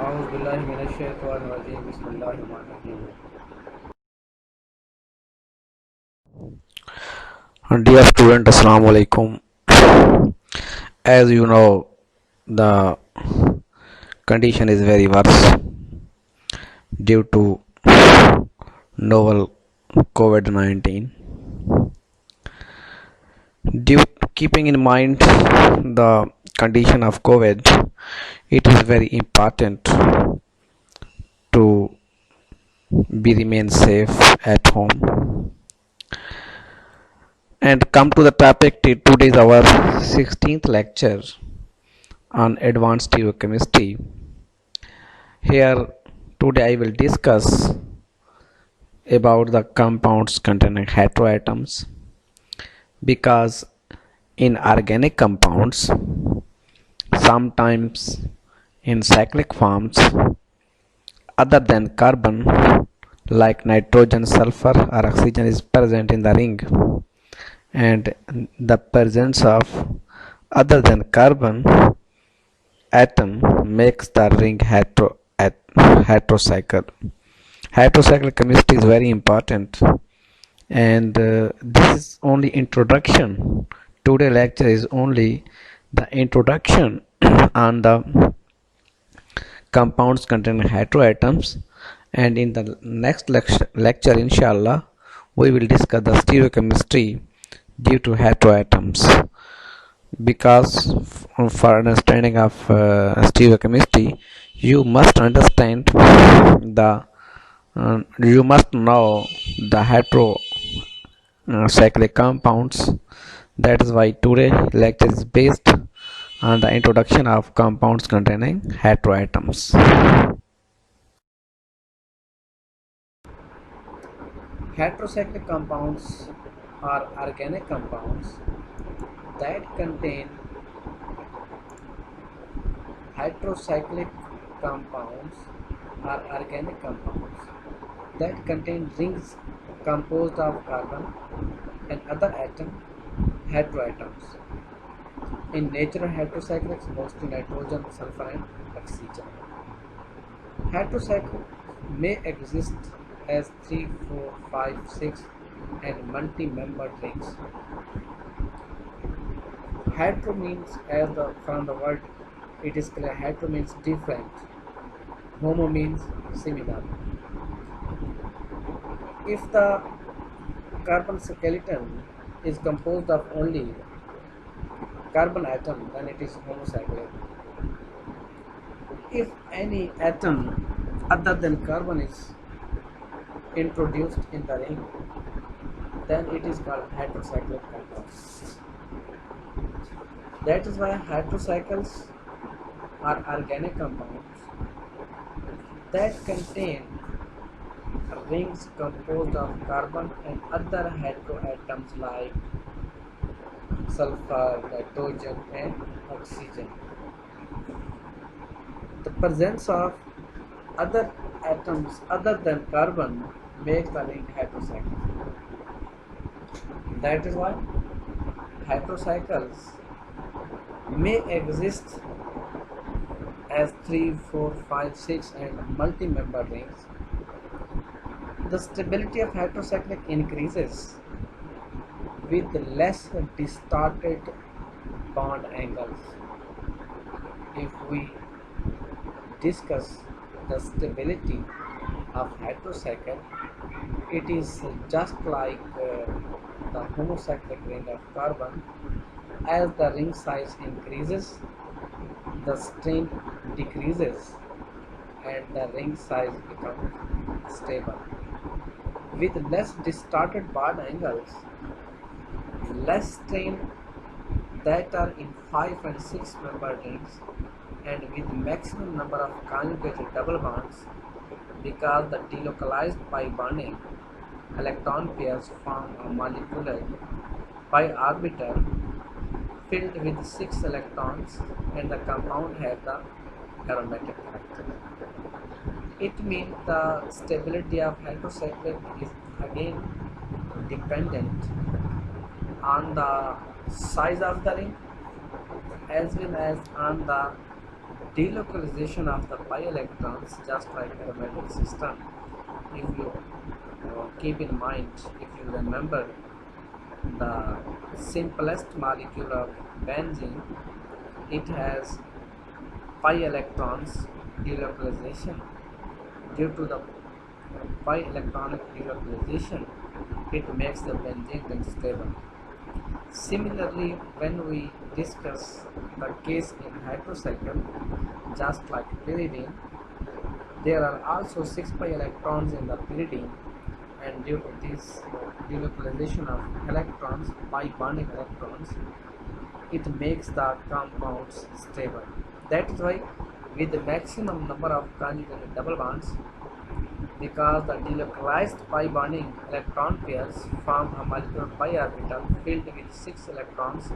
औज़ुबिल्लाहिमिनश्शैतानिर्रजीम बिस्मिल्लाहिर्रहमानिर्रहीम। Dear student, Assalamu alaikum. As you know, the condition is very worse due to novel COVID-19. Due keeping in mind the condition of COVID, it is very important to be remain safe at home. And come to the topic. Today is our 16th lecture on advanced stereochemistry. Here today I will discuss about the compounds containing heteroatoms, because in organic compounds, sometimes in cyclic forms other than carbon, like nitrogen, sulfur or oxygen, is present in the ring, and the presence of other than carbon atom makes the ring heterocycle. Heterocycle chemistry is very important, and this is only introduction. Today lecture is only the introduction on the compounds containing heteroatoms, and in the next lecture inshallah we will discuss the stereochemistry due to heteroatoms, because for understanding of stereochemistry you must understand the you must know the hetero cyclic compounds. That is why today lecture is based on the introduction of compounds containing heteroatoms. Heterocyclic compounds are organic compounds that contain heterocyclic compounds are organic compounds that contain rings composed of carbon and other atom heteroatoms. In nature, heterocyclics mostly nitrogen, sulfur, and oxygen. Heterocyclics may exist as 3, 4, 5, 6, and multi-membered rings. Hetero means, from the word it is clear, hetero means different. Homo means similar. If the carbon skeleton is composed of only carbon atom, then it is homocyclic. If any atom other than carbon is introduced in the ring, then it is called heterocyclic compound. That is why heterocycles are organic compounds that contain rings composed of carbon and other heteroatoms like sulfur, nitrogen, and oxygen. The presence of other atoms other than carbon makes the ring heterocyclic. That is why heterocycles may exist as 3, 4, 5, 6 and multi-member rings. The stability of heterocyclic increases with less distorted bond angles. If we discuss the stability of heterocycle, it is just like the homocyclic ring of carbon. As the ring size increases, the strain decreases and the ring size becomes stable. With less distorted bond angles, less strain that are in 5 and 6 member rings, and with maximum number of conjugated double bonds, because the delocalized pi bonding electron pairs form a molecular pi orbital filled with 6 electrons, and the compound has the aromatic character. It means the stability of heterocyclic is again dependent on the size of the ring as well as on the delocalization of the pi electrons, just like aromatic system. If you keep in mind, if you remember the simplest molecule of benzene, it has pi electrons delocalization. Due to the pi electronic delocalization, it makes the benzene ring stable. Similarly, when we discuss the case in heterocycle, just like pyridine, there are also 6 pi electrons in the pyridine, and due to this delocalization of electrons, pi bonding electrons, it makes the compounds stable. That is why with the maximum number of conjugated double bonds, because the delocalized pi bonding electron pairs form a molecular pi orbital filled with 6 electrons,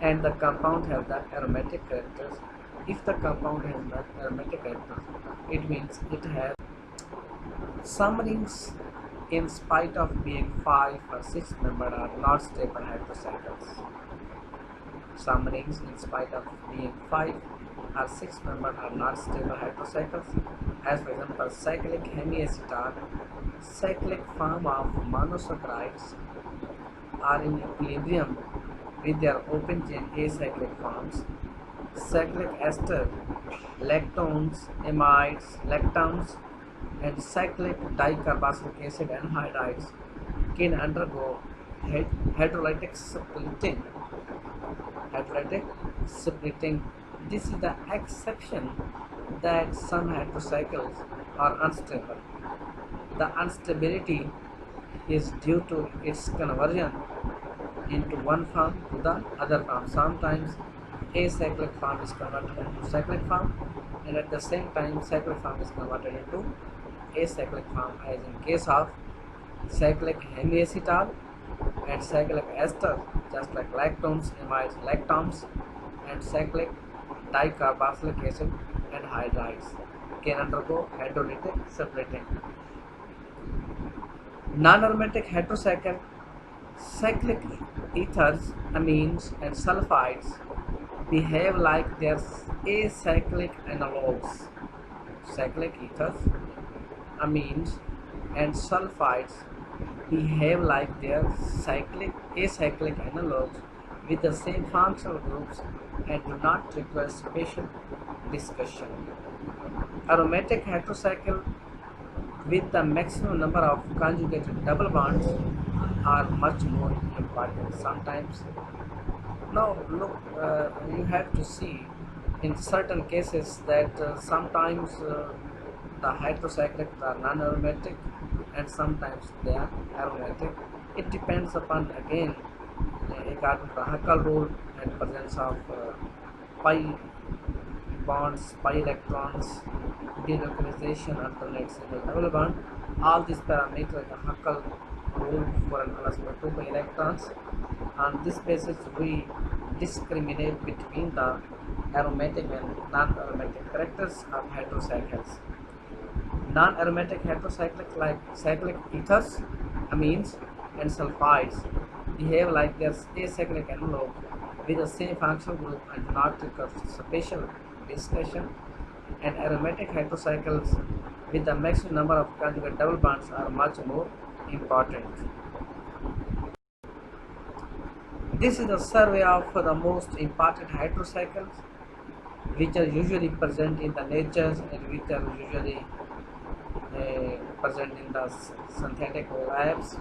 and the compound has the aromatic characters. If the compound has the aromatic characters, it means it has some rings, in spite of being 5 or 6 membered, are not stable heterocycles. Some rings, in spite of being 5 or 6 membered, are not stable heterocycles, as for example cyclic hemiacetal, cyclic form of monosaccharides are in equilibrium with their open chain acyclic forms. Cyclic ester, lactones, amides, lactams, and cyclic dicarboxylic acid anhydrides can undergo hydrolytic splitting. Hydrolytic splitting. This is the exception that some heterocycles are unstable. The instability is due to its conversion into one form to the other form. Sometimes acyclic form is converted into cyclic form, and at the same time cyclic form is converted into acyclic form, as in case of cyclic hemiacetal and cyclic ester, just like lactones, amides, lactams, and cyclic dicarboxylic acid anhydrides can undergo hydrolytic splitting. Non-aromatic heterocycle, cyclic ethers, amines, and sulfides behave like their acyclic analogues. Cyclic ethers, amines, and sulfides behave like their acyclic analogues with the same functional groups and do not require special discussion. Aromatic heterocycle with the maximum number of conjugated double bonds are much more important. Sometimes, now look, you have to see in certain cases that sometimes the heterocyclics are non-aromatic and sometimes they are aromatic. It depends upon, again, according to the Huckel rule and presence of pi bonds, pi electrons, delocalization, alternate single double bond. All these parameters the Huckel rule for an plus 2 pi electrons. On this basis, we discriminate between the aromatic and non-aromatic characters of heterocycles. Non-aromatic heterocyclics like cyclic ethers, amines, and sulfides behave like their acyclic analog with the same functional group and do not require special discussion. And aromatic heterocycles with the maximum number of conjugate double bonds are much more important. This is a survey of the most important heterocycles which are usually present in the natures and which are usually present in the synthetic labs.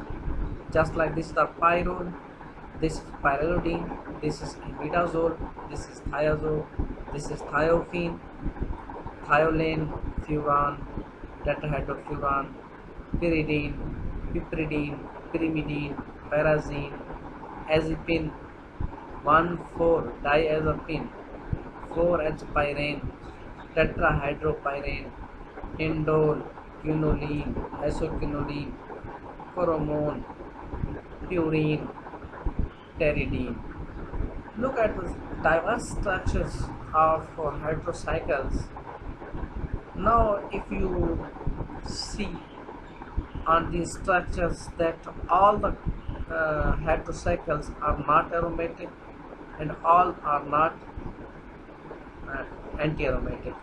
Just like this is the pyrrole, this is pyrrolidine, this is imidazole, this is thiazole, this is thiophene, thiolane, furan, tetrahydrofuran, pyridine, piperidine, pyrimidine, pyrazine, azepine, 1,4-diazepine, 4-H-pyrane, tetrahydropyrane, indole, quinoline, isoquinoline, pheromone, purine, pteridine. Look at the diverse structures of heterocycles. Now, if you see on these structures that all the heterocycles are not aromatic and all are not anti-aromatic.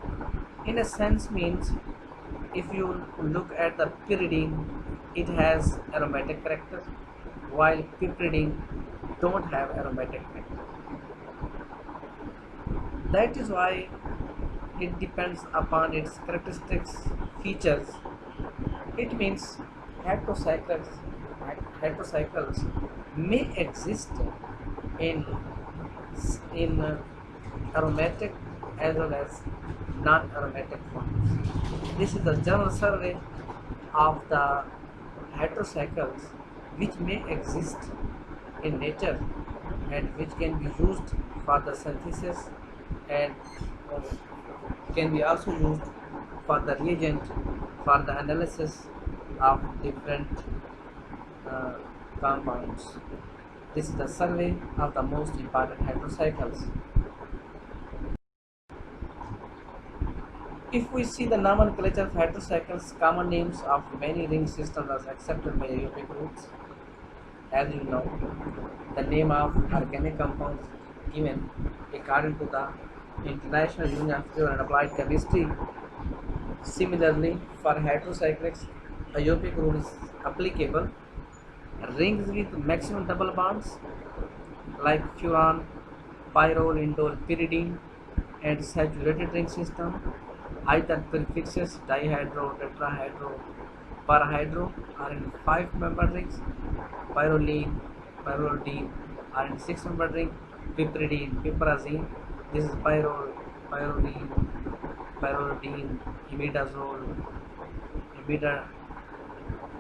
In a sense means if you look at the pyridine, it has aromatic character, while piperidine don't have aromatic character. That is why it depends upon its characteristics features. It means heterocycles, heterocycles may exist in aromatic as well as non-aromatic forms. This is the general survey of the heterocycles which may exist in nature and which can be used for the synthesis and can be also used for the reagent for the analysis of different uh, compounds. This is the survey of the most important heterocycles. If we see the nomenclature of heterocycles, common names of many ring systems are accepted by European groups. As you know, the name of organic compounds given according to the International Union of Pure and Applied Chemistry. Similarly, for heterocyclics, a European rule is applicable. Rings with maximum double bonds like furan, pyrrole, indole, pyridine, and saturated ring system either prefixes dihydro, tetrahydro, parahydro are in 5-member rings, pyrroline, pyrrolidine are in 6-member ring, piperidine, piperazine, this is pyrrole, pyrroline, pyrrolidine, imidazole,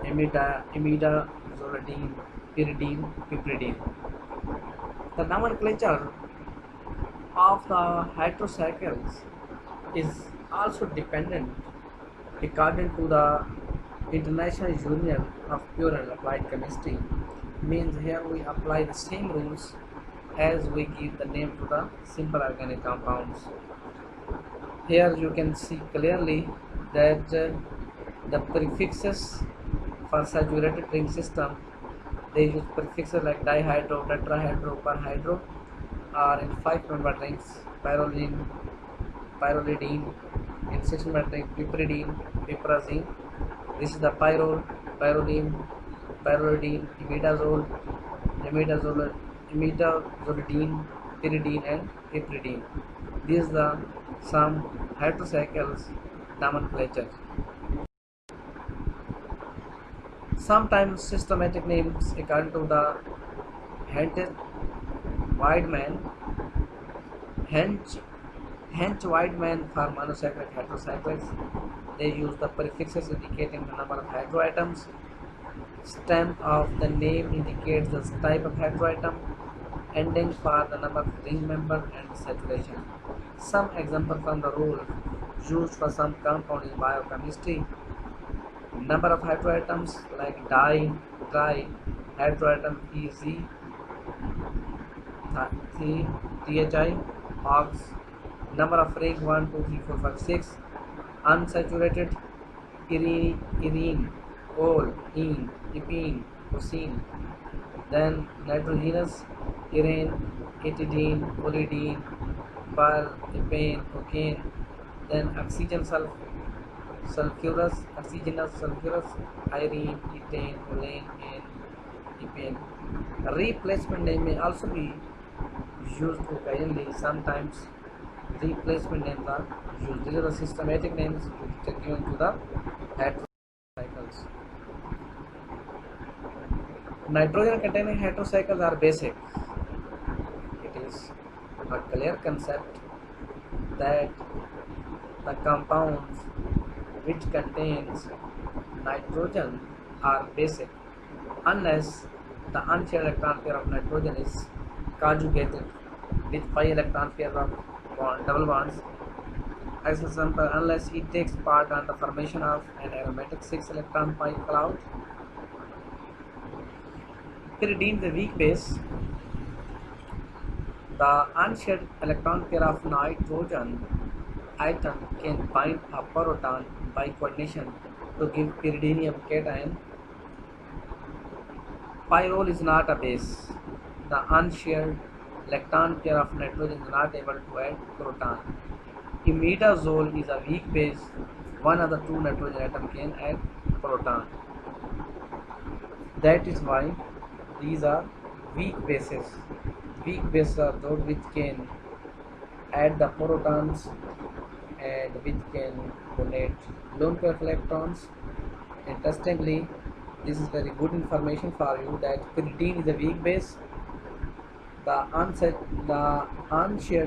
imidazolidine, pyridine, piperidine. The nomenclature of the heterocycles is also dependent according to the International Union of Pure and Applied Chemistry. Means here we apply the same rules as we give the name to the simple organic compounds. Here you can see clearly that the prefixes for saturated ring system, they use prefixes like dihydro, tetrahydro, parhydro are in 5-member rings, pyrroline, pyrrolidine in 6-member ring, piperidine, piperazine. This is the pyrrole, pyrroline, pyrrolidine, imidazolidine, pyridine, and piperidine. These are the some heterocycles nomenclature. Sometimes systematic names according to the Hench-Weidmann, Hench-Weidmann for monocyclic heterocycles. They use the prefixes indicating the number of heteroatoms. Stem of the name indicates the type of heteroatom. Ending for the number of ring member and saturation. Some example from the rule used for some compound in biochemistry. Number of heteroatoms like di, tri, heteroatom EZ, THI, ox. Number of ring 1, 2, 3, 4, 5, 6. Unsaturated irene, ol, ene, epene, ocene. Then nitrogenous irene, etidine, olidine, per, epene, ocane. Then oxygen sulfurous, oxygenous sulfurous, irene, ethane, olane, and epene. Replacement name may also be used occasionally. Sometimes replacement names are used. These are the systematic names which are given to the heterocycles. Nitrogen containing heterocycles are basic. It is a clear concept that the compounds which contains nitrogen are basic unless the unshared electron pair of nitrogen is conjugated with pi electron pair of double bonds. As example, unless it takes part on the formation of an aromatic 6-electron pi cloud. Pyridine, the weak base. The unshared electron pair of nitrogen atom can bind a proton by coordination to give pyridinium cation. Pyrrole is not a base. The unshared electron pair of nitrogen is not able to add proton. Imidazole is a weak base. One of the two nitrogen atom can add proton. That is why these are weak bases. Weak bases are those which can add the protons and which can donate lone pair electrons. Interestingly, this is very good information for you that pyridine is a weak base. The unshared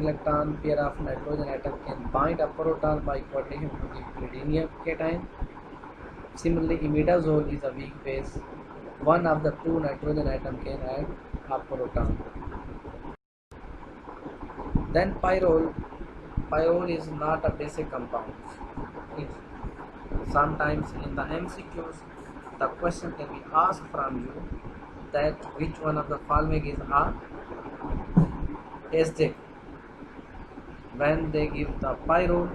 electron pair of nitrogen atom can bind a proton by coordination to the pyridinium cation. Similarly, imidazole is a weak base. One of the two nitrogen atom can add a proton. Then pyrrole. Pyrrole is not a basic compound. Sometimes in the MCQs, the question can be asked from you that which one of the following is a acidic. When they give the pyrrole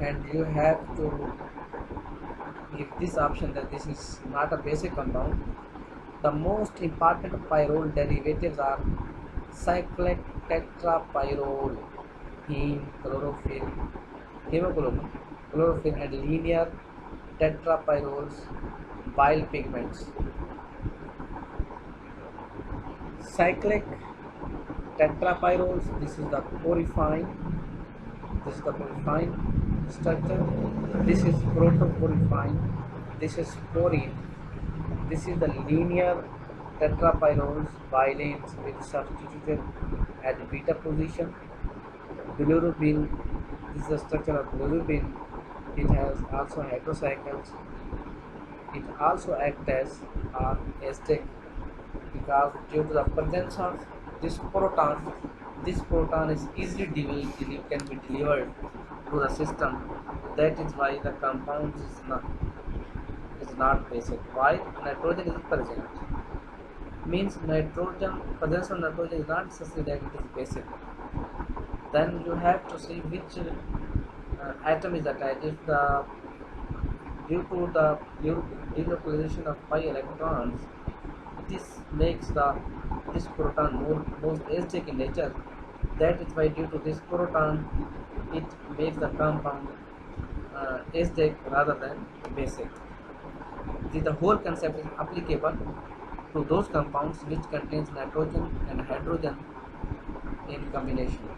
and you have to give this option that this is not a basic compound, the most important pyrrole derivatives are cyclic tetrapyrrole, heme, chlorophyll, hemoglobin, chlorophyll, and linear tetrapyrroles, bile pigments. Cyclic tetrapyrroles, this is the porphyrin structure. This is protoporphyrin. This is porine. This is the linear tetrapyrroles, bilanes which substituted at beta position. Bilirubin, this is the structure of bilirubin. It has also heterocycles. It also acts as an acidic because due to the presence of this proton is easily can be delivered to the system. That is why the compound is not basic. Why nitrogen is present? Means presence of nitrogen is not necessary that it is basic. Then you have to see which atom is attached. If due to the delocalization of pi electrons, this makes this proton most acidic in nature. That is why due to this proton, it makes the compound acidic rather than basic. The whole concept is applicable to those compounds which contains nitrogen and hydrogen in combination.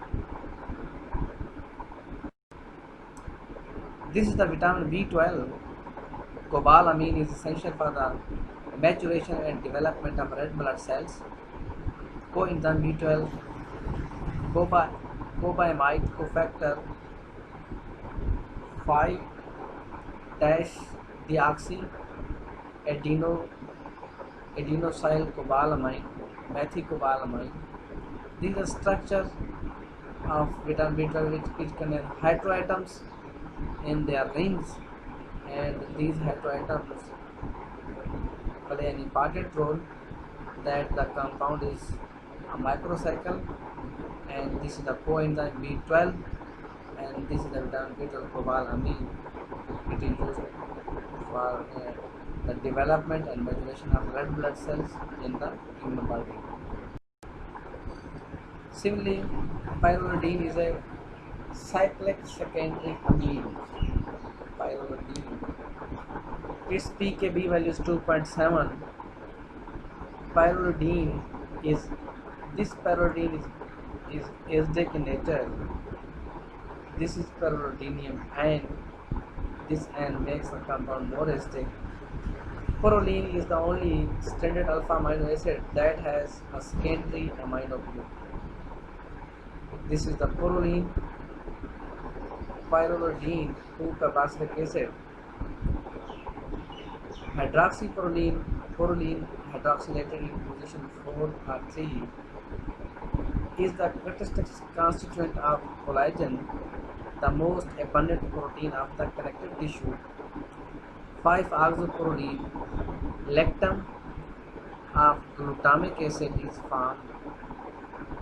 This is the vitamin B12. Cobalamin is essential for the maturation and development of red blood cells. Coenzyme B12, cobamide cofactor 5-deoxy adenosyl cobalamine, methycobalamine. These are structures of vitamin B12 which contain heteroatoms in their rings, and these heteroatoms play an important role that the compound is a microcycle, and this is the coenzyme B12, and this is the vitamin B12 cobalamin. It is used for the development and maturation of red blood cells in the human body. Similarly, pyrrolidine is a cyclic secondary amine. Pyrrolidine, its pKb value is 2.7. Pyrrolidine is acidic in nature. This is pyrrolidinium, and this N makes the compound more acidic. Proline is the only standard alpha amino acid that has a secondary amino group. This is the proline. Pyrrolidine 2-carboxylic acid. Hydroxyproline, hydroxylated in position 4 or 3, is the characteristic constituent of collagen, the most abundant protein of the connective tissue. 5-oxoproline, lactam of glutamic acid is formed.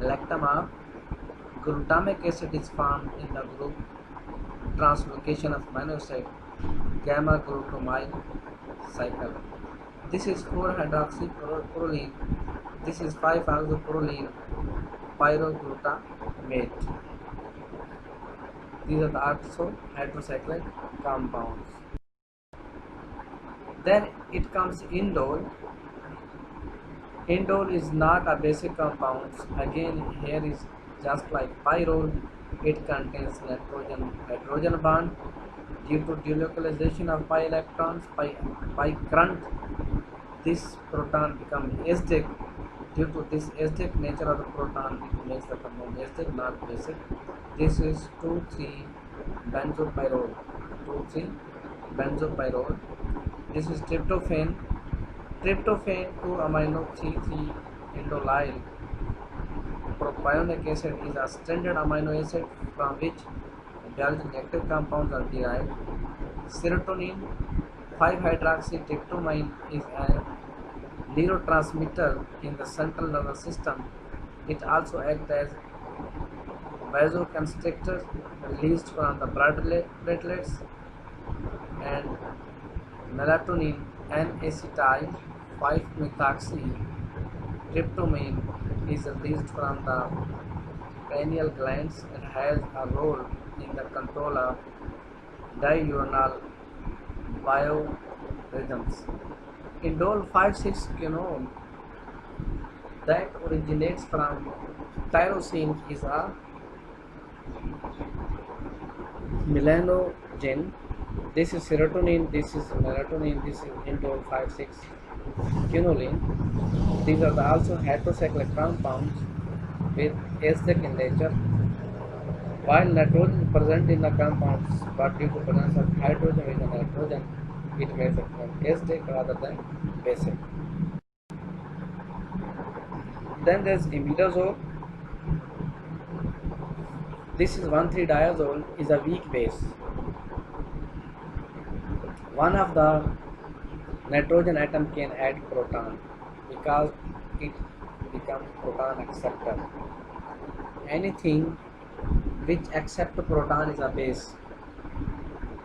Lactam of glutamic acid is formed in the group translocation of amino acid gamma glutamyl cycle. This is 4-hydroxyproline. This is 5-oxoproline pyroglutamate. These are also heterocyclic compounds. Then it comes indole. Indole is not a basic compound. Again, here is just like pyrrole. It contains nitrogen hydrogen bond. Due to delocalization of pi electrons by current, this proton becomes acidic. Due to this acidic nature of the proton, it makes the compound acidic, not basic. This is 2,3-benzopyrrole. 2,3-benzopyrrole. This is tryptophan. Tryptophan 2-amino 3,3-indolyl propionic acid is a standard amino acid from which biologically active compounds are derived. Serotonin 5-hydroxytryptamine is a neurotransmitter in the central nervous system. It also acts as vasoconstrictor released from the blood platelets, and melatonin N-acetyl 5-methoxytryptamine is released from the pineal glands and has a role in the control of diurnal biorhythms. Indole 5,6 quinone that originates from tyrosine is a melanogen. This is serotonin, this is melatonin, this is indole 5,6 quinoline. These are also heterocyclic compounds with acidic in nature. While nitrogen is present in the compounds, but due to presence of hydrogen with nitrogen, it makes it acidic rather than basic. Then there is imidazole. This is 1,3-diazole, is a weak base. One of the nitrogen atom can add proton because it becomes proton acceptor. Anything which accepts a proton is a base.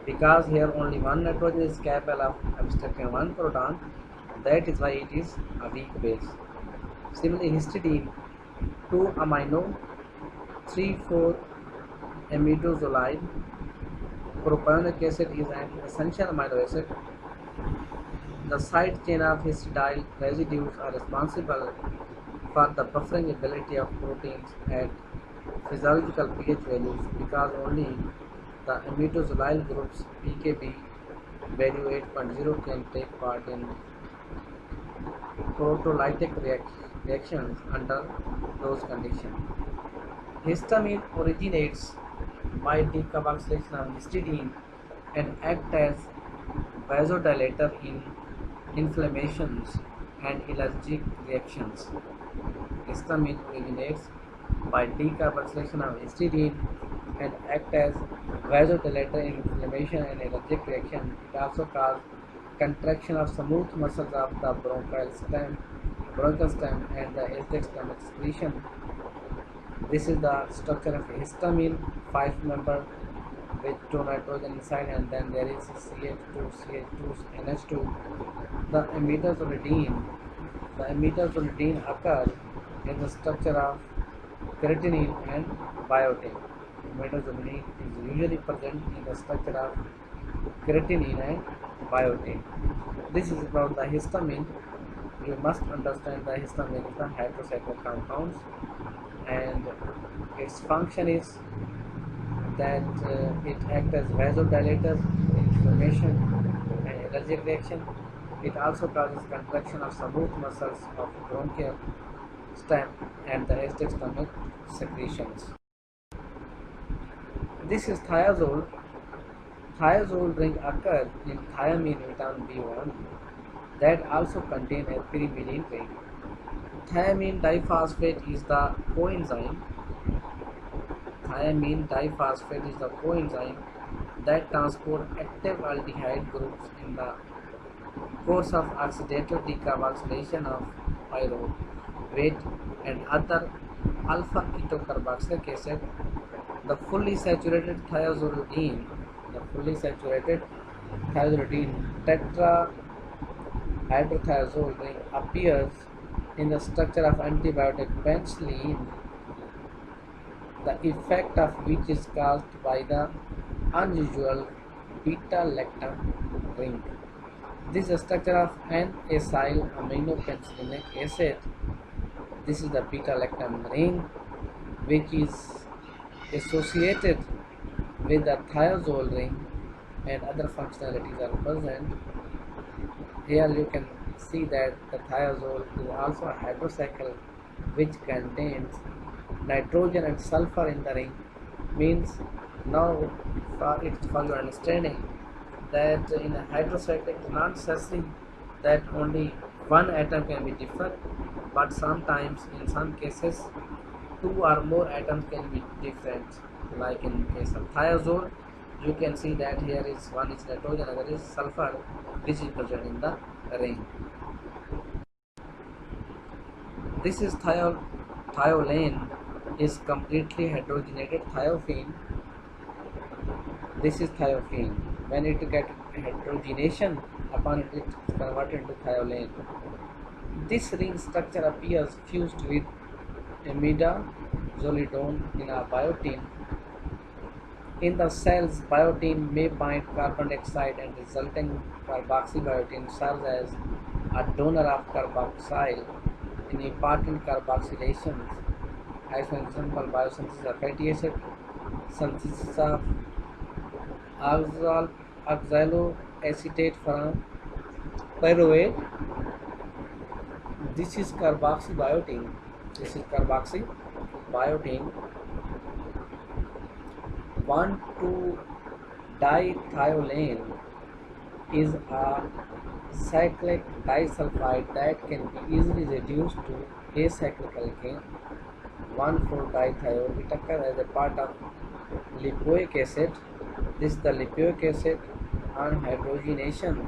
Because here only one nitrogen is capable of accepting one proton, that is why it is a weak base. Similarly, histidine 2-amino 3,4-imidazolide propionic acid is an essential amino acid. The side chain of histidyl residues are responsible for the buffering ability of proteins at physiological pH values, because only the imidazolyl groups pKb value 8.0 can take part in proteolytic reactions under those conditions. Histamine originates by decarboxylation of histidine and acts as vasodilator in inflammations and allergic reactions. Histamine originates by decarboxylation of histidine and acts as vasodilator in inflammation and allergic reaction. It also causes contraction of smooth muscles of the bronchial stem and the acidic stomach secretion. This is the structure of histamine, 5-member with 2 nitrogen inside, and then there is CH2NH2. The imidazolidine occurs in the structure of creatinine and biotin. Imidazolidine is usually present in the structure of creatinine and biotin. This is about the histamine. You must understand the histamine is the heterocyclic compounds, and its function is that it acts as vasodilator, inflammation and allergic reaction. It also causes contraction of smooth muscles of bronchial stem and the acidic stomach secretions. This is thiazole. Thiazole ring occurs in thiamine vitamin B1 that also contain a pyrimidine ring. Thiamine diphosphate is the coenzyme. Thiamine diphosphate is the coenzyme that transport active aldehyde groups in the course of oxidative decarboxylation of pyruvate and other alpha ketocarboxylic acid. The fully saturated thiazolidine tetrahydrothiazole ring appears in the structure of antibiotic penicillin the effect of which is caused by the unusual beta-lactam ring. This is the structure of N-acyl aminopenicillinic acid. This is the beta-lactam ring, which is associated with the thiazole ring, and other functionalities are present. Here you can see that the thiazole is also a hydrocycle which contains nitrogen and sulfur in the ring. Means now for your understanding that in a hydrocycle it is not necessary that only one atom can be different, but sometimes in some cases two or more atoms can be different. Like in case of thiazole, you can see that here is one is nitrogen, other is sulfur, which is present in the ring. This is thiolane is completely hydrogenated thiophene. This is thiophene. When it gets hydrogenation, upon it is converted into thiolane. This ring structure appears fused with imidazolidine in a biotin. In the cells, biotin may bind carbon dioxide and resulting carboxybiotin serves as a donor of carboxyl in important carboxylations. As for example, biosynthesis of fatty acid, synthesis of oxaloacetate from pyruvate. This is carboxybiotin. This is carboxybiotin. 1,2-dithiolane is a cyclic disulfide that can be easily reduced to acyclic alkane. 1,4-dithiol. It occurs as a part of lipoic acid. This is the lipoic acid. On hydrogenation,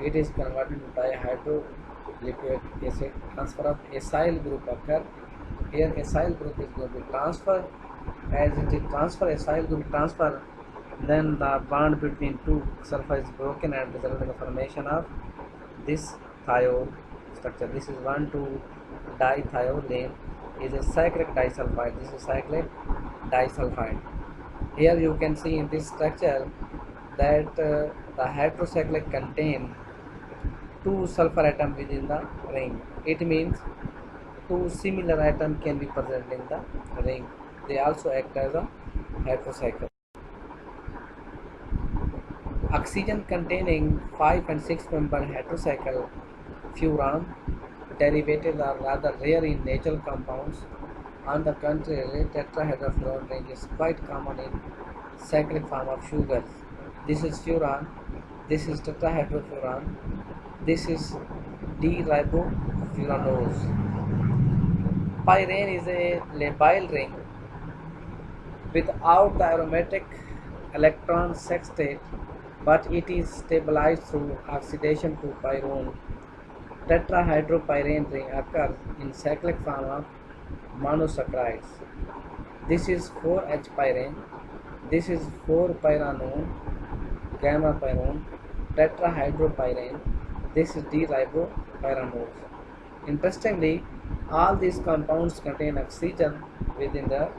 it is converted to dihydrolipoic acid. Transfer of acyl group occur. Here acyl group is going to be transferred. As it is acyl group transfer, then the bond between two sulfur is broken and resulting in the formation of this thiol structure. This is 1,2-dithiolane is a cyclic disulfide. This is cyclic disulfide. Here you can see in this structure that the heterocyclic contain two sulfur atoms within the ring. It means two similar atoms can be present in the ring. They also act as a heterocycle. Oxygen containing 5 and 6 member heterocycle furan derivatives are rather rare in natural compounds. On the contrary, tetrahydrofuran ring is quite common in cyclic form of sugars. This is furan, this is tetrahydrofuran, this is D-ribofuranose. Pyrene is a labile ring without the aromatic electron sextate, but it is stabilized through oxidation to pyrrole. Tetrahydropyrene ring occurs in cyclic form of monosaccharides. This is 4H-pyrene, this is 4-pyranone, gamma-pyrrone, tetrahydropyrene, this is D-ribopyranose. Interestingly, all these compounds contain oxygen within the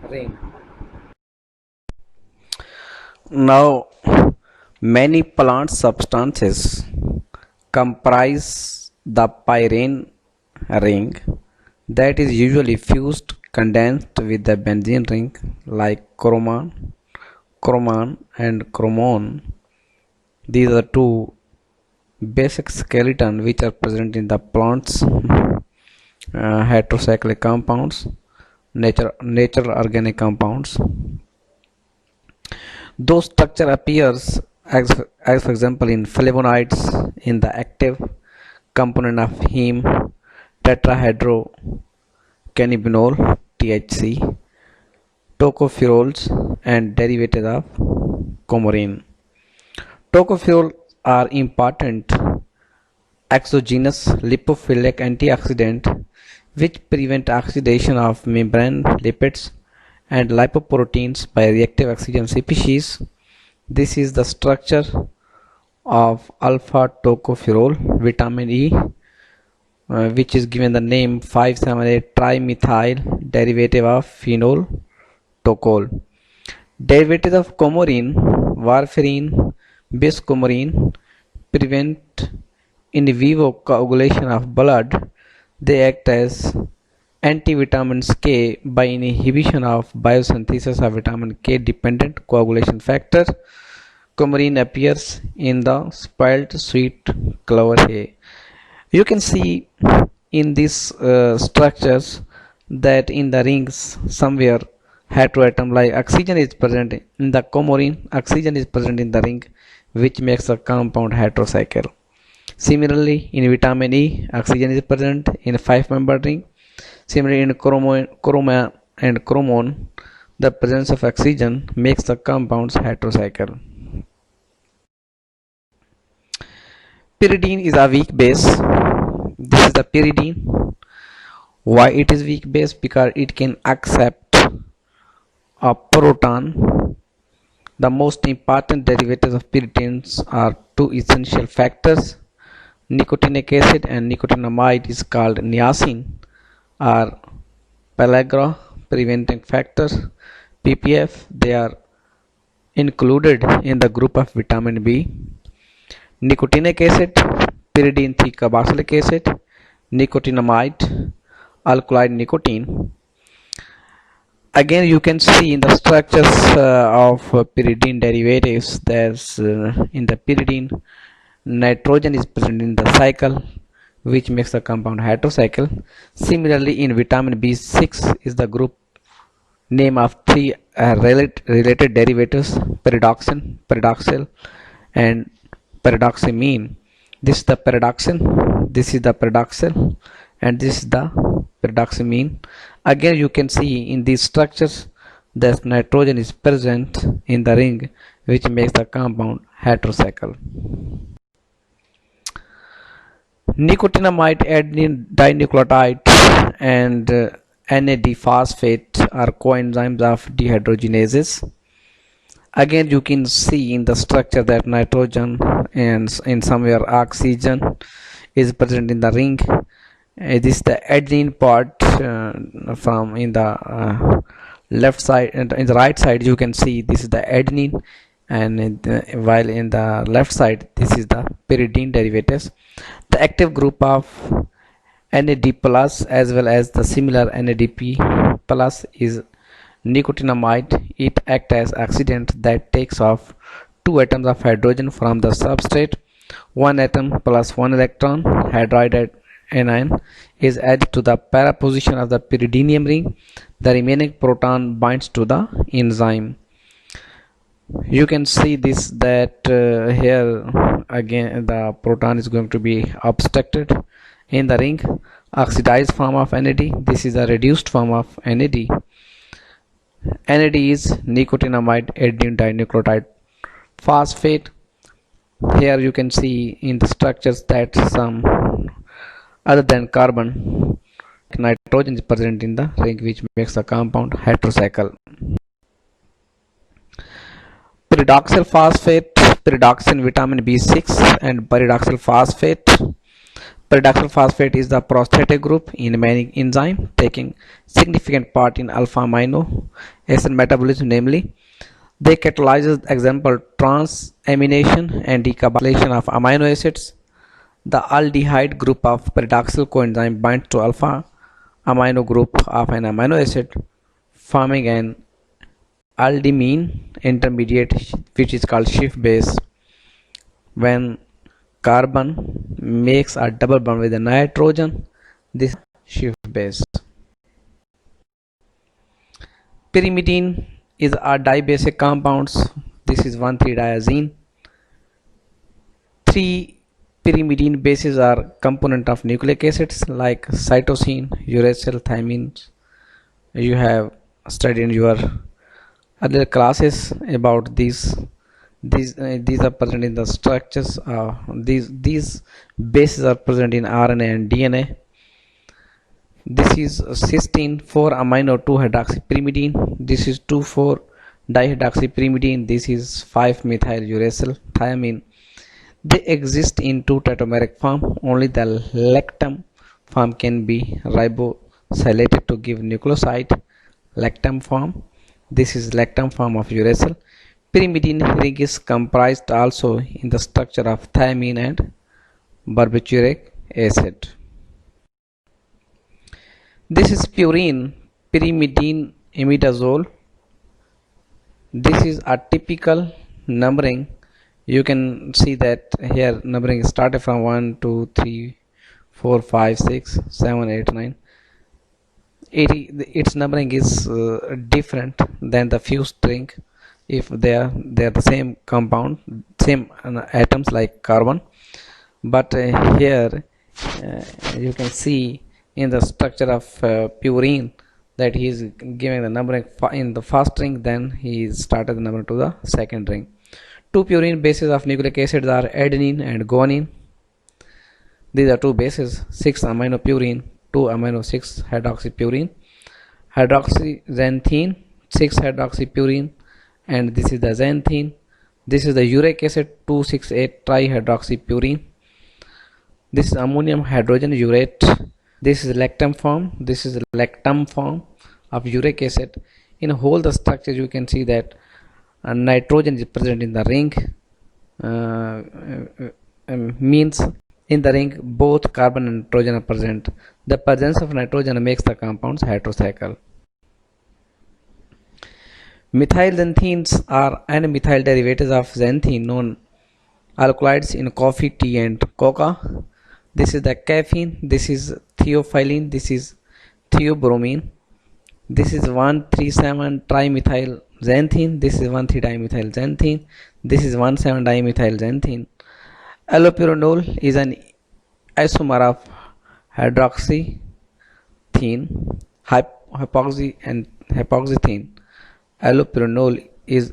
ring. Now, many plant substances comprise the pyrene ring that is usually fused condensed with the benzene ring like chroman and chromone. These are two basic skeletons which are present in the plants heterocyclic compounds, natural organic compounds. Those structure appears as for example in flavonoids in the active component of heme, tetrahydrocannabinol THC, tocopherols and derivatives of coumarin. Tocopherols are important exogenous lipophilic antioxidant which prevent oxidation of membrane lipids and lipoproteins by reactive oxygen species. This is the structure of alpha tocopherol, vitamin E, which is given the name 578 trimethyl derivative of phenol tocol. Derivatives of coumarin, warfarin, biscoumarin prevent in vivo coagulation of blood. They act as antivitamins K by inhibition of biosynthesis of vitamin K dependent coagulation factor. Coumarin appears in the spoiled sweet clover hay. You can see in these structures that in the rings somewhere heteroatom like oxygen is present in the coumarin. Oxygen is present in the ring, which makes a compound heterocycle. Similarly, in vitamin E, oxygen is present in a 5-membered ring. Similarly, in chroma and chromone, the presence of oxygen makes the compounds heterocycle. Pyridine is a weak base. This is the pyridine. Why it is weak base? Because it can accept a proton. The most important derivatives of pyridines are two essential factors. Nicotinic acid and nicotinamide is called niacin, are pellagra preventing factors, ppf. They are included in the group of vitamin B. Nicotinic acid, pyridine carboxylic acid, nicotinamide, alkaloid nicotine. Again, you can see in the structures of pyridine derivatives, there's in the pyridine nitrogen is present in the cycle, which makes the compound heterocycle. Similarly, in vitamin B6 is the group name of three related derivatives: pyridoxine, pyridoxal, and pyridoxamine. This is the pyridoxine, this is the pyridoxal, and this is the pyridoxamine. Again, you can see in these structures that nitrogen is present in the ring, which makes the compound heterocycle. Nicotinamide adenine dinucleotide and NAD phosphate are coenzymes of dehydrogenases. Again, you can see in the structure that nitrogen and in somewhere oxygen is present in the ring. This is the adenine part from in the left side, and in the right side you can see this is the adenine, and while in the left side this is the pyridine derivatives. The active group of NAD plus as well as the similar NADP plus is nicotinamide. It acts as oxidant that takes off two atoms of hydrogen from the substrate. One atom plus one electron, hydride anion, is added to the para position of the pyridinium ring. The remaining proton binds to the enzyme. You can see this that here again the proton is going to be obstructed in the ring. Oxidized form of NAD. This is a reduced form of NAD. NAD is nicotinamide adenine dinucleotide phosphate. Here you can see in the structures that some other than carbon, nitrogen is present in the ring, which makes the compound heterocycle. Pyridoxal phosphate, pyridoxine, vitamin B6, and pyridoxal phosphate. Pyridoxal phosphate is the prosthetic group in many enzymes, taking significant part in alpha amino acid metabolism. Namely, they catalyze example transamination and decarbonylation of amino acids. The aldehyde group of pyridoxal coenzyme binds to alpha amino group of an amino acid, forming an aldimine intermediate, which is called Schiff base. When carbon makes a double bond with the nitrogen, this Schiff base. Pyrimidine is a dibasic compounds. This is 1,3-diazine. Three pyrimidine bases are component of nucleic acids like cytosine, uracil, thymine. You have studied in your other classes about these. These are present in the structures. These bases are present in RNA and DNA. This is cysteine 4-amino-2-hydroxypyrimidine. This is 2,4-dihydroxypyrimidine. This is 5-methyl-uracil thiamine. They exist in two tautomeric form. Only the lactam form can be ribosylated to give nucleoside lactam form. This is lactam form of uracil. Pyrimidine ring is comprised also in the structure of thiamine and barbituric acid. This is purine, pyrimidine imidazole. This is a typical numbering. You can see that here numbering started from 1, 2, 3, 4, 5, 6, 7, 8, 9. Its numbering is different than the fused ring if they are the same compound, same atoms like carbon. But here you can see in the structure of purine that he is giving the numbering in the first ring, then he started the number to the second ring. Two purine bases of nucleic acids are adenine and guanine. These are two bases, 6-aminopurine, 2-amino-6-hydroxypurine, hydroxyxanthine, 6-hydroxypurine, and this is the xanthine. This is the uric acid, 2,6,8-trihydroxypurine. This is ammonium hydrogen urate. This is lactam form. This is lactam form of uric acid. In whole the structure you can see that nitrogen is present in the ring. Means in the ring both carbon and nitrogen are present. The presence of nitrogen makes the compounds heterocycle. Methyl xanthines are N-methyl derivatives of xanthine, known alkaloids in coffee, tea and coca. This is the caffeine, this is theophylline, this is theobromine. This is 1,3,7-trimethyl xanthine, this is 1,3-dimethyl xanthine, this is 1,7-dimethyl xanthine. Allopurinol is an isomer of hydroxythene, hypoxy and hypoxythene. Allopurinol is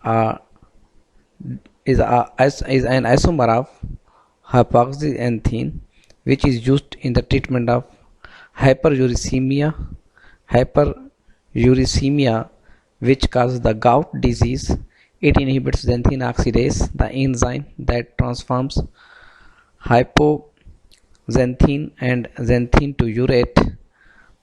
an isomer of hypoxyanthine, which is used in the treatment of hyperuricemia, which causes the gout disease. It inhibits xanthine oxidase, the enzyme that transforms hypoxanthine and xanthine to urate.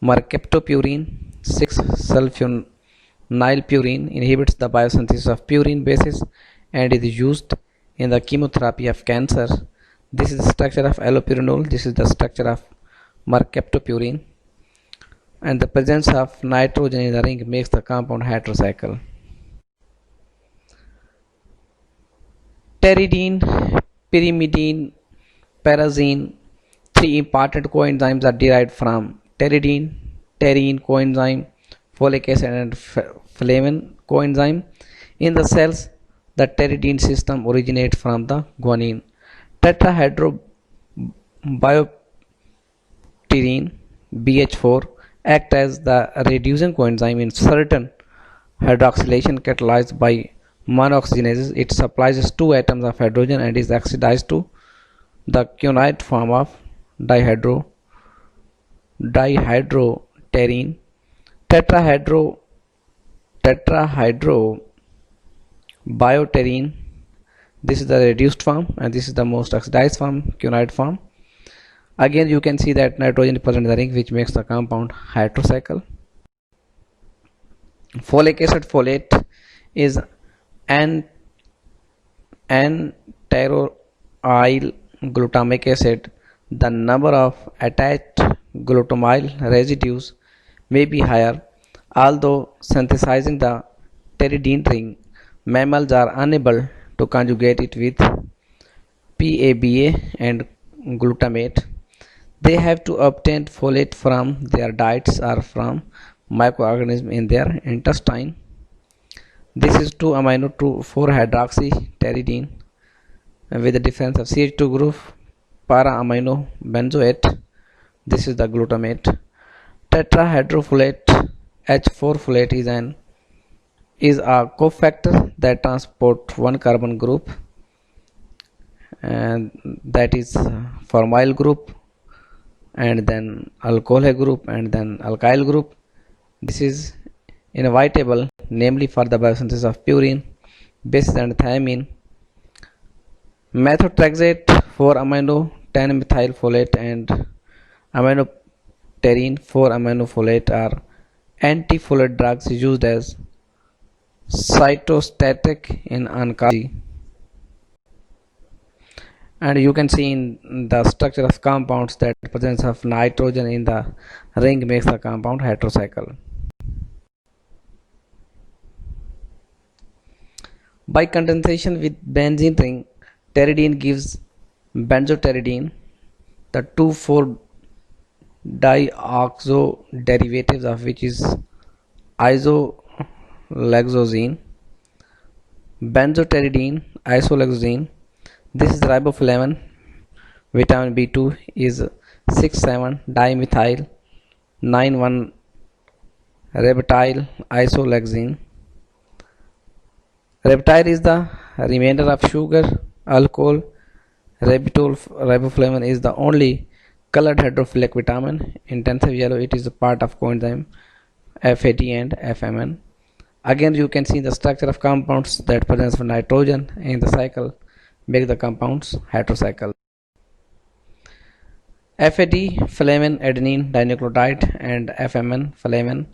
Mercaptopurine, 6-sulfonylpurine, inhibits the biosynthesis of purine bases and is used in the chemotherapy of cancer. This is the structure of allopurinol. This is the structure of mercaptopurine, and the presence of nitrogen in the ring makes the compound heterocycle. Pteridine, pyrimidine, pyrazine. Three important coenzymes are derived from pteridine, pterine coenzyme, folic acid and flavin coenzyme. In the cells, the pteridine system originates from the guanine. Tetrahydrobiopterine BH4 act as the reducing coenzyme in certain hydroxylation catalyzed by monooxygenases. It supplies two atoms of hydrogen and is oxidized to the cunide form of dihydropterine. Tetrahydrobiopterine, this is the reduced form and this is the most oxidized form, cunide form. Again you can see that nitrogen is present in the ring, which makes the compound heterocycle. Folic acid folate is N-tauryl glutamic acid. The number of attached glutamyl residues may be higher. Although synthesizing the pteridine ring, mammals are unable to conjugate it with PABA and glutamate. They have to obtain folate from their diets or from microorganisms in their intestine. This is 2-amino-4-hydroxypteridine with the difference of CH2 group, para-amino benzoate. This is the glutamate. Tetrahydrofolate H4-folate is a cofactor that transports one carbon group, and that is formyl group, and then alcohol group, and then alkyl group. This is inevitable, namely for the biosynthesis of purine bases and thiamine. Methotrexate 4-amino 10-methyl folate and aminopterin, 4-aminofolate are antifolate drugs used as cytostatic in oncology. And you can see in the structure of compounds that presence of nitrogen in the ring makes the compound heterocycle. By condensation with benzene ring, pteridine gives benzopteridine. The 2,4-dioxo derivatives of which is isolexozine, benzopteridine, isolexozine. This is riboflavin. Vitamin B2 is 6,7-dimethyl 9,1-ribitryl isolexine. Ribitryl is the remainder of sugar alcohol. Riboflavin is the only colored hydrophilic vitamin. Intensive yellow, it is a part of coenzyme FAD and FMN. Again, you can see the structure of compounds that presence of nitrogen in the cycle make the compounds heterocycle. FAD, flavin adenine dinucleotide, and FMN, flavin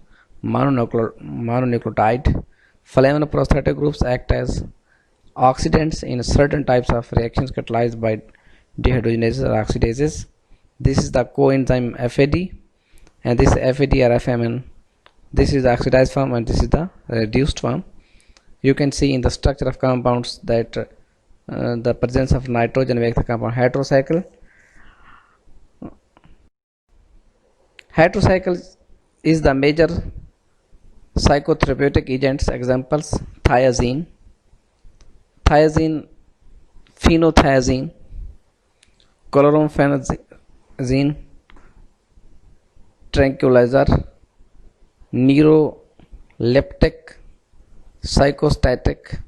mononucleotide. Flavinoprosthetic groups act as oxidants in certain types of reactions catalyzed by dehydrogenases or oxidases. This is the coenzyme FAD, and this FAD or FMN. This is the oxidized form and this is the reduced form. You can see in the structure of compounds that the presence of nitrogen makes the compound heterocycle. Heterocycle is the major psychotherapeutic agents. Examples: thiazine, phenothiazine, chlorpheniramine, tranquilizer, neuroleptic, psychostatic,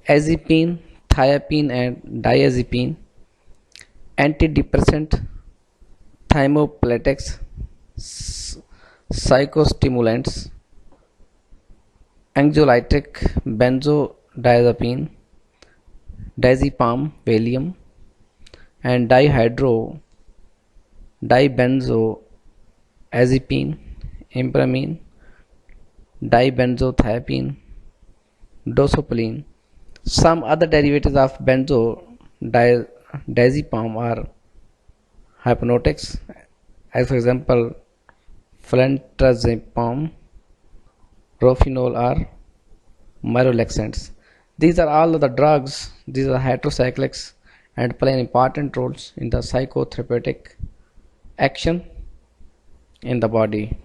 azepine, thiapine and diazepine, antidepressant, thymopletics, psychostimulants, anxiolytic, benzodiazepine, diazepam, Valium, and dibenzoazepine, impramine, dibenzothiazepine, dosoprene. Some other derivatives of benzodiazepam are hypnotics, as for example flantrazepam, rofinol, or myrolaxants. These are all the drugs. These are heterocyclics and play important roles in the psychotherapeutic action in the body.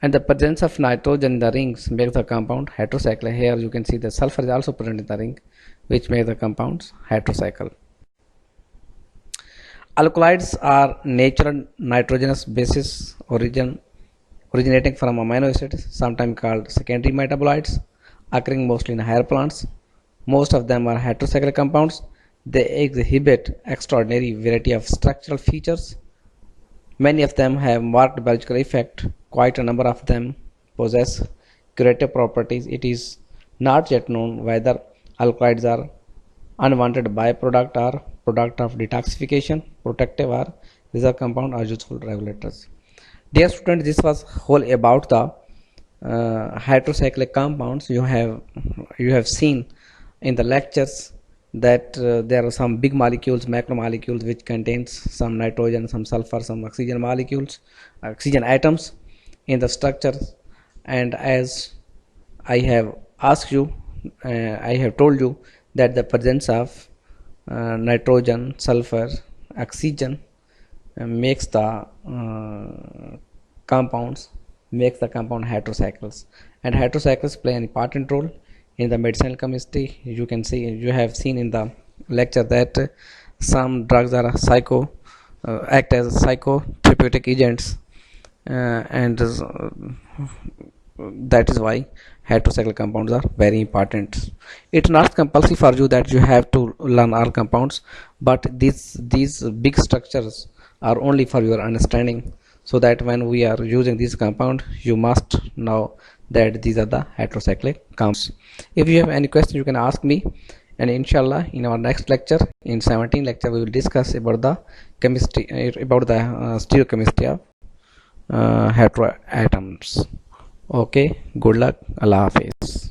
And the presence of nitrogen in the rings makes the compound heterocycle. Here you can see the sulfur is also present in the ring, which makes the compounds heterocycle. Alkaloids are natural nitrogenous bases originating from amino acids, sometimes called secondary metabolites, occurring mostly in higher plants. Most of them are heterocyclic compounds. They exhibit extraordinary variety of structural features. Many of them have marked biological effect. Quite a number of them possess curative properties. It is not yet known whether alkaloids are unwanted byproduct or product of detoxification, protective or reserve compound, or useful regulators. Dear students, this was whole about the heterocyclic compounds. You have seen in the lectures that there are some big molecules, macromolecules, which contains some nitrogen, some sulfur, some oxygen molecules, oxygen atoms in the structure. And as I have asked you, I have told you that the presence of nitrogen, sulfur, oxygen makes the compound heterocycles, and heterocycles play an important role in the medicinal chemistry. You have seen in the lecture that some drugs are act as psychotherapeutic agents, and that is why heterocyclic compounds are very important. It's not compulsory for you that you have to learn all compounds, but these big structures are only for your understanding, so that when we are using this compound, you must know that these are the heterocyclic compounds. If you have any question, you can ask me, and inshallah in our next lecture, in 17th lecture, we will discuss about the chemistry, about the stereochemistry of heteroatoms. Okay, good luck. Allah Hafiz.